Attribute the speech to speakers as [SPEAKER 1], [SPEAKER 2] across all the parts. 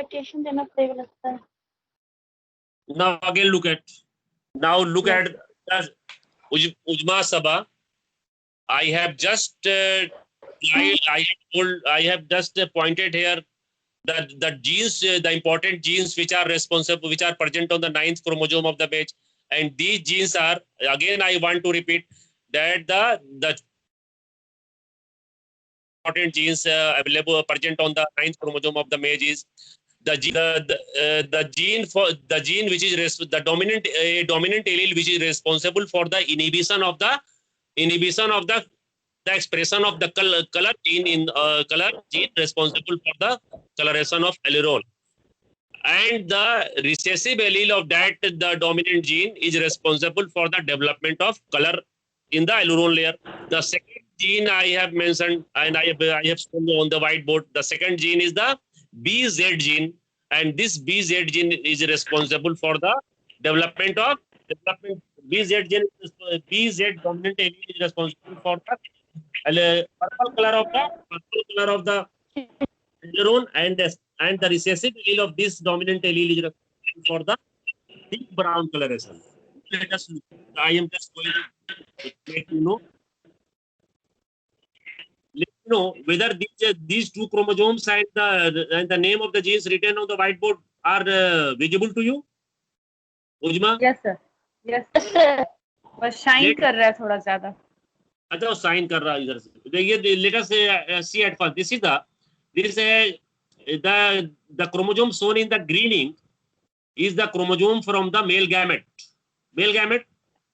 [SPEAKER 1] Repetition देना पड़ेगा लगता है।
[SPEAKER 2] Now again look at the Ujma Sabha. I have just pointed here that the genes, the important genes which are responsible, which are present on the 9th chromosome of the page, and these genes are, again I want to repeat that the important genes available present on the 9th chromosome of the male is the gene which is the dominant allele which is responsible for the inhibition of the expression of the color gene in color gene responsible for the coloration of allele, and the recessive allele of that the dominant gene is responsible for the development of color in the allele layer. The second gene I have mentioned and I have shown on the whiteboard. The second gene is the BZ gene, and this BZ gene is responsible for the development of BZ gene. BZ dominant allele is responsible for the purple color of the neuron, and the recessive allele of this dominant allele is responsible for the deep brown coloration. Let us look. I am just going to let you know. Let you know whether these two chromosomes and the name of the genes written on the whiteboard are visible to you. Ujma?
[SPEAKER 3] Yes sir. Yes
[SPEAKER 1] sir.
[SPEAKER 3] बस shine कर रहा है थोड़ा ज्यादा.
[SPEAKER 2] अच्छा वो sign कर रहा है इधर से. देखिए let us see at first. This is the chromosome shown in the green ink is the chromosome from the male gamete,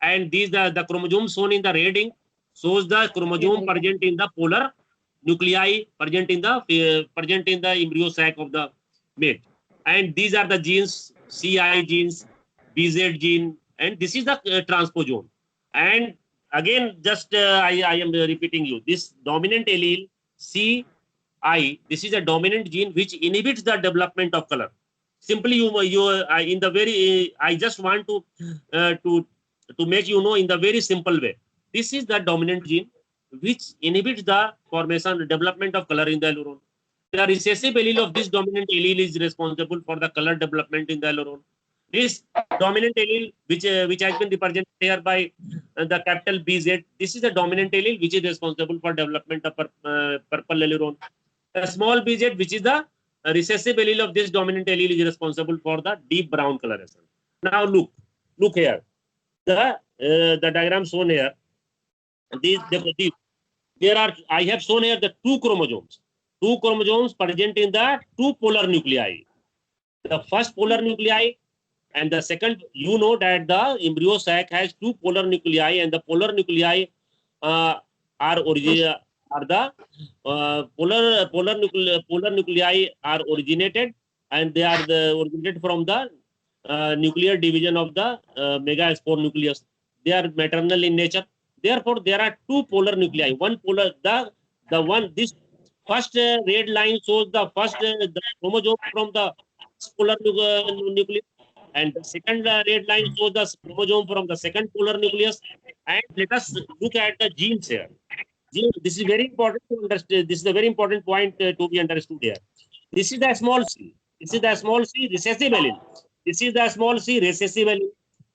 [SPEAKER 2] and these the chromosome shown in the red ink shows the chromosome present in the polar nuclei present in the embryo sac of the mate, and these are the genes, CI genes, BZ gene, and this is the transposon. And again just I am repeating you, this dominant allele CI, this is a dominant gene which inhibits the development of color. Simply in the very I just want to make you know in the very simple way. This is the dominant gene which inhibits the formation development of color in the allele. The recessive allele of this dominant allele is responsible for the color development in the allele. This dominant allele which has been represented here by the capital BZ, this is the dominant allele which is responsible for development of purple allele. The small BZ, which is the recessive allele of this dominant allele, is responsible for the deep brown coloration. Now look here. The diagram shown here. There are, I have shown here the two chromosomes present in the two polar nuclei. The first polar nuclei and the second, you know that the embryo sac has two polar nuclei, and the polar nuclei polar nuclei are originated, and they are originated from the nuclear division of the megaspore nucleus. They are maternal in nature. Therefore, there are two polar nuclei. One polar, this first red line shows the first the chromosome from the polar nucleus, and the second red line shows the chromosome from the second polar nucleus. And let us look at the genes here. This is very important to understand. This is a very important point to be understood here. This is the small c. This is the small c recessive allele. This is the small c recessive allele.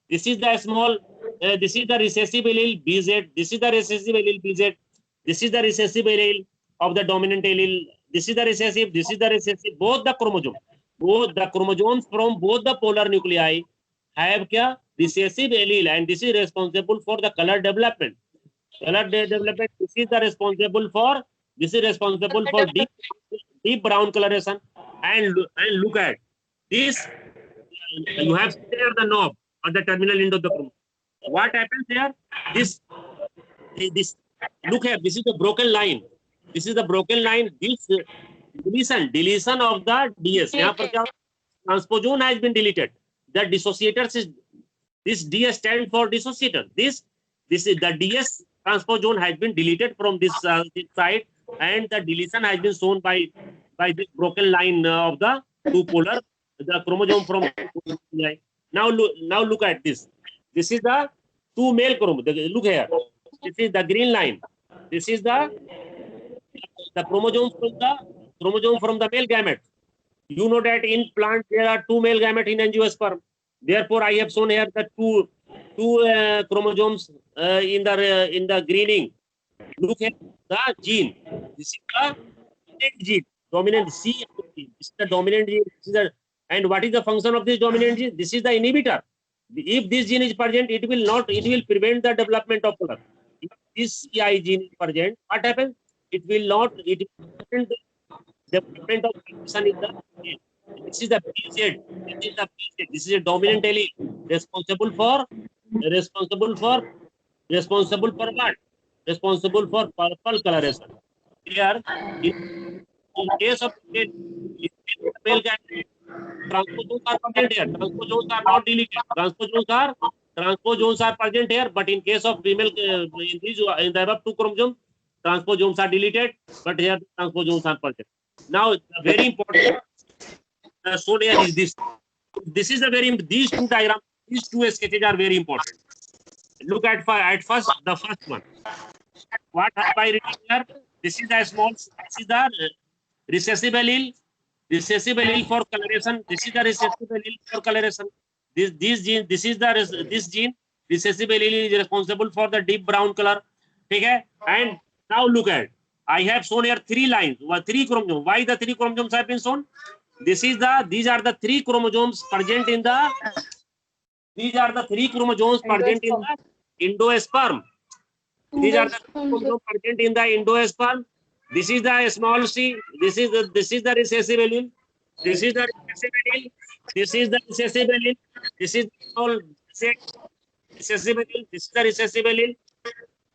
[SPEAKER 2] This is the small. This is the recessive allele BZ. This is the recessive allele BZ. This is the recessive allele of the dominant allele. This is the recessive. This is the recessive. Both the chromosomes from both the polar nuclei have kya recessive allele, and this is responsible for the color development. This is responsible for deep brown coloration. And look at this. You have there the knob on the terminal end of the chromosome. What happens here? This look here. This is the broken line. This is the broken line. This deletion of the DS. यहाँ पर क्या? Transposon has been deleted. The dissociators is this DS stand for dissociator. This is the DS transposon has been deleted from this side, and the deletion has been shown by this broken line of the two polar, the chromosome from. Now look at this. This is the two male chromosomes. Look here. This is the green line. This is the chromosome from the male gamete. You know that in plant there are 2 male gamete in angiosperm. Therefore, I have shown here the two chromosomes in the greening. Look at the gene. This is the dominant gene. Dominant C. This is the dominant gene. This is the, and what is the function of this dominant gene? This is the inhibitor. If this gene is present, it will prevent the development of color. If this CI gene is present, what happens? It will prevent the development of function in the gene. This is the PZ. This is the PZ. This is a dominant allele responsible for what? Responsible for purple coloration. Here, in case of male gamete, transposons are present here. Transposons are not deleted. Transposons are present here. But in case of female, in the above 2 chromosomes, transposons are deleted. But here transposons are present. Now, very important. So here is this. This is the these 2 diagrams. These 2 sketches are very important. Look at first the first one. What have I written here? This is the small. This is the recessive allele. Recessive allele for coloration. This is the recessive allele for coloration. This gene. This gene. Recessive allele is responsible for the deep brown color. Okay. And now look at. I have shown here 3 lines. 3 chromosomes. Why the 3 chromosomes have been shown? These are the 3 chromosomes present in the. These are the 3 chromosomes present in the endosperm. These are the chromosomes present in the endosperm. This is the small c. This is the recessive allele. This is the recessive allele. This is the recessive allele. This is the small recessive allele. This is the recessive allele.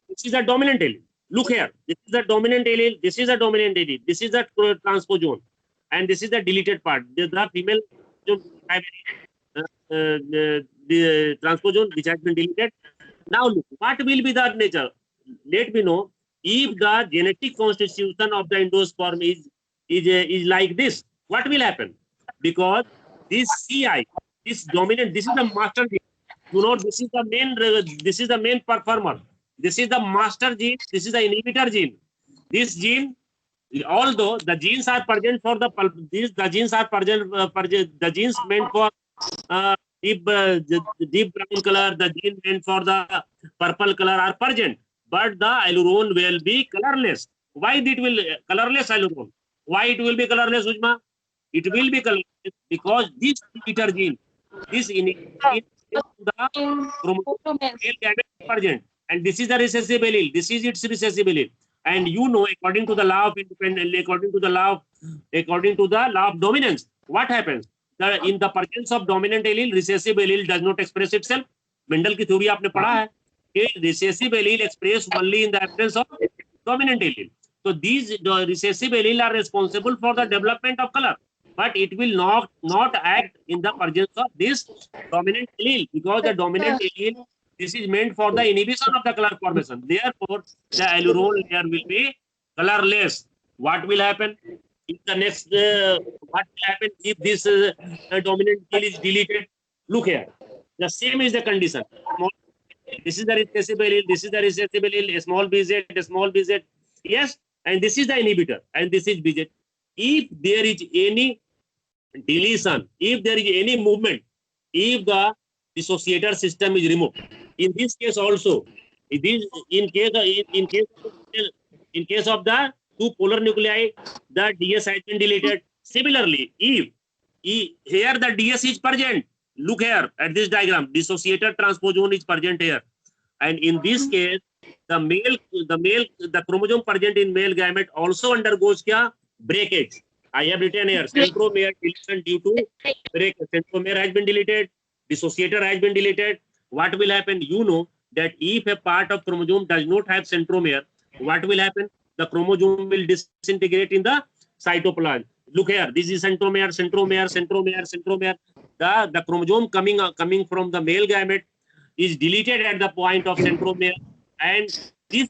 [SPEAKER 2] This is the dominant allele. Look here. This is the dominant allele. This is the dominant allele. This is the transposon, and this is the deleted part. The female the transposon which has been deleted. Now look, what will be the nature? Let me know if the genetic constitution of the endosperm is like this. What will happen? Because this CI, this dominant, this is the master gene. You know, this is the main performer. This is the master gene. This is the inhibitor gene. This gene, although the genes are present for the genes are present, the genes meant for deep brown color, the gene meant for the purple color are present, but the aileron will be colorless. Why it will colorless aileron? Why it will be colorless, Ujma? It will be colorless because this inhibitor gene, this inhibitor the chromosome present, and this is the recessive allele. This is its recessive allele, and you know, according to the law of independence, according to the law of dominance, what happens? In the presence of dominant allele, recessive allele does not express itself. Mendel की theory आपने पढ़ा है कि recessive allele expressed only in the absence of dominant allele. So these recessive allele are responsible for the development of color, but it will not act in the presence of this dominant allele, because the dominant allele, this is meant for the inhibition of the color formation. Therefore, the aileron layer will be colorless. What will happen? In the next, what will happen if this dominant allele is deleted? Look here. The same is the condition. This is the recessive allele. This is the recessive allele. Small bz. Yes, and this is the inhibitor, and this is bz. If there is any deletion, if there is any movement, if the dissociator system is removed, in this case also, in case of the 2 polar nuclei, the DS has been deleted. Similarly, if here the DS is present, look here at this diagram, dissociator transposon is present here, and in this case, the chromosome present in male gamete also undergoes kya? Breakage. I have written here centromere deletion due to breakage. Centromere has been deleted. Dissociator has been deleted. What will happen? You know that if a part of chromosome does not have centromere, what will happen? The chromosome will disintegrate in the cytoplasm. Look here. This is centromere. The chromosome coming from the male gamete is deleted at the point of centromere, and this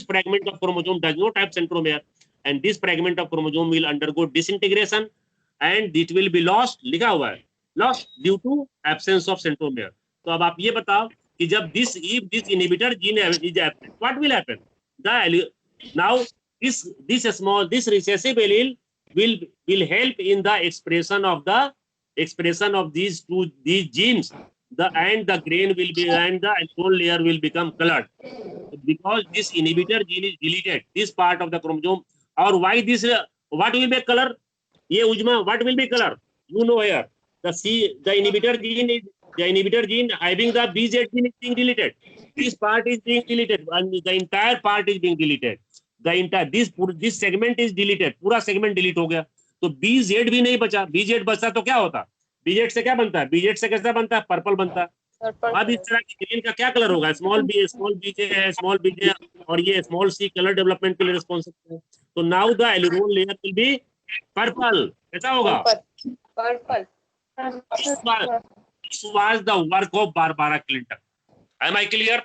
[SPEAKER 2] fragment of chromosome does not have centromere, and this fragment of chromosome will undergo disintegration, and it will be lost. लिखा हुआ है, lost due to absence of centromere. तो अब आप ये बताओ कि जब if this inhibitor gene is absent, what will happen? Now this recessive allele will help in the expression of these genes. And the grain will be, and the alveolar layer will become colored because this inhibitor gene is deleted. This part of the chromosome. Or why this? What will be color? Ye Ujma, what will be color? You know here. The inhibitor gene having the BZ gene is being deleted. This part is being deleted, and the entire part is being deleted. The entire this segment is deleted. पूरा segment delete हो गया. तो BZ भी नहीं बचा. BZ बचा तो क्या होता? BZ से क्या बनता है? BZ से कैसा बनता है? पर्पल बनता है. अब इस तरह की ग्रीन का क्या कलर होगा? स्मॉल बीजे है, स्मॉल बीजे और ये स्मॉल सी कलर डेवलपमेंट के लिए रिस्पॉन्सिबल है. तो now the aleurone layer will be purple. कैसा होगा?
[SPEAKER 3] Purple.
[SPEAKER 2] This was the work of Barbara Clinton. Am I clear?